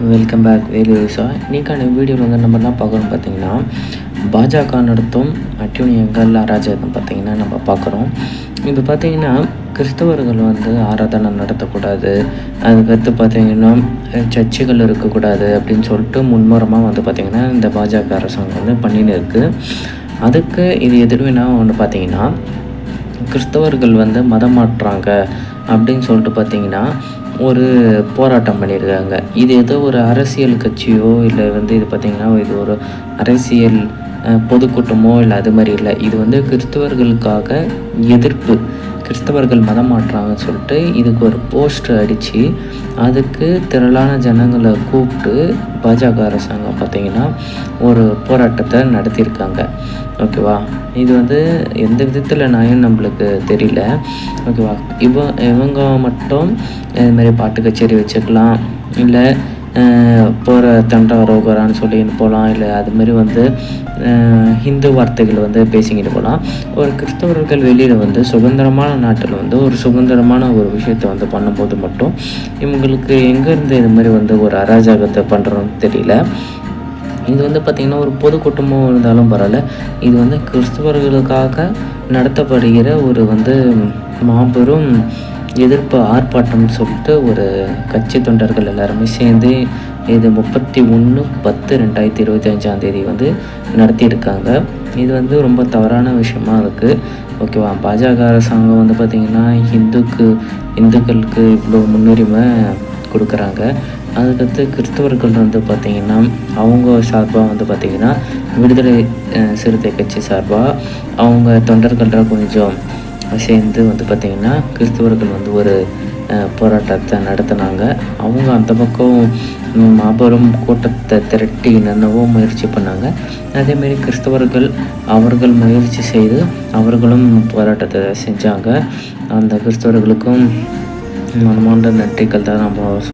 Welcome back Velu visa. இன்றைக்கான வீடியோவில் வந்து நம்ம என்ன பார்க்குறோம் பார்த்தீங்கன்னா, பாஜக நடத்தும் அட்டூழியங்கள் அராஜகம் பார்த்திங்கன்னா நம்ம பார்க்குறோம். இது பார்த்திங்கன்னா கிறிஸ்தவர்கள் வந்து ஆராதனை நடத்தக்கூடாது, அதுக்கடுத்து பார்த்திங்கன்னா சர்ச்சுகள் இருக்கக்கூடாது அப்படின்னு சொல்லிட்டு முன்முறமாக வந்து பார்த்திங்கன்னா இந்த பாஜக அரசாங்கம் வந்து பண்ணின்னு இருக்குது. அதுக்கு இது எதிர்வினா ஒன்று பார்த்திங்கன்னா, கிறிஸ்தவர்கள் வந்து மதம் மாற்றுறாங்க அப்படின்னு சொல்லிட்டு பார்த்திங்கன்னா ஒரு போராட்டம் பண்ணியிருக்காங்க. இது ஏதோ ஒரு அரசியல் கட்சியோ இல்லை வந்து இது பார்த்திங்கன்னா இது ஒரு அரசியல் பொதுக்கூட்டமோ இல்லை அது மாதிரி இல்லை. இது வந்து கிறிஸ்தவர்களுக்காக எதிர்ப்பு, கிறிஸ்தவர்கள் மதம் மாற்றுறாங்கன்னு சொல்லிட்டு இதுக்கு ஒரு போஸ்டர் அடித்து அதுக்கு திரளான ஜனங்களை கூப்பிட்டு பாஜக அரசாங்கம் பார்த்திங்கன்னா ஒரு போராட்டத்தை நடத்தியிருக்காங்க. ஓகேவா, இது வந்து எந்த விதத்தில் நியாயம் நம்மளுக்கு தெரியல. ஓகேவா, இவங்க மட்டும் இதுமாரி பாட்டு கச்சேரி வச்சுக்கலாம், இல்லை போகிற தண்டாரோகரான்னு சொல்லின்னு போகலாம், இல்லை அதுமாரி வந்து ஹிந்து வார்த்தைகள் வந்து பேசிக்கிட்டு போகலாம். ஒரு கிறிஸ்தவர்கள் வெளியில் வந்து சுதந்திரமான நாட்டில் வந்து ஒரு சுதந்திரமான ஒரு விஷயத்தை வந்து பண்ணும்போது மட்டும் இவங்களுக்கு எங்கேருந்து இது மாதிரி வந்து ஒரு அராஜகத்தை பண்ணுறோன்னு தெரியல. இது வந்து பார்த்திங்கன்னா ஒரு பொதுக்கூட்டமும் இருந்தாலும் பரவாயில்ல, இது வந்து கிறிஸ்தவர்களுக்காக நடத்தப்படுகிற ஒரு வந்து மாபெரும் எதிர்ப்பு ஆர்ப்பாட்டம்னு சொல்லிட்டு ஒரு கட்சி தொண்டர்கள் எல்லாருமே சேர்ந்து இது 31/10/2025 வந்து நடத்தியிருக்காங்க. இது வந்து ரொம்ப தவறான விஷயமா இருக்குது. ஓகேவா, பாஜக அரசாங்கம் வந்து பார்த்திங்கன்னா இந்துக்களுக்கு இவ்வளோ முன்னுரிமை கொடுக்குறாங்க. அதுக்கடுத்து கிறிஸ்தவர்கள் வந்து பார்த்திங்கன்னா அவங்க சார்பாக வந்து பார்த்திங்கன்னா விடுதலை சிறுத்தை கட்சி சார்பாக அவங்க தொண்டர்கள்லாம் கொஞ்சம் சேர்ந்து வந்து பார்த்திங்கன்னா கிறிஸ்தவர்கள் வந்து ஒரு போராட்டத்தை நடத்தினாங்க. அவங்க அந்த பக்கம் மாபெரும் கூட்டத்தை திரட்டி என்னென்னவோ முயற்சி பண்ணாங்க. அதேமாரி கிறிஸ்தவர்கள் அவர்கள் முயற்சி செய்து அவர்களும் போராட்டத்தை செஞ்சாங்க. அந்த கிறிஸ்தவர்களுக்கும் மனமார்ந்த நன்றிகள் தான் நம்ம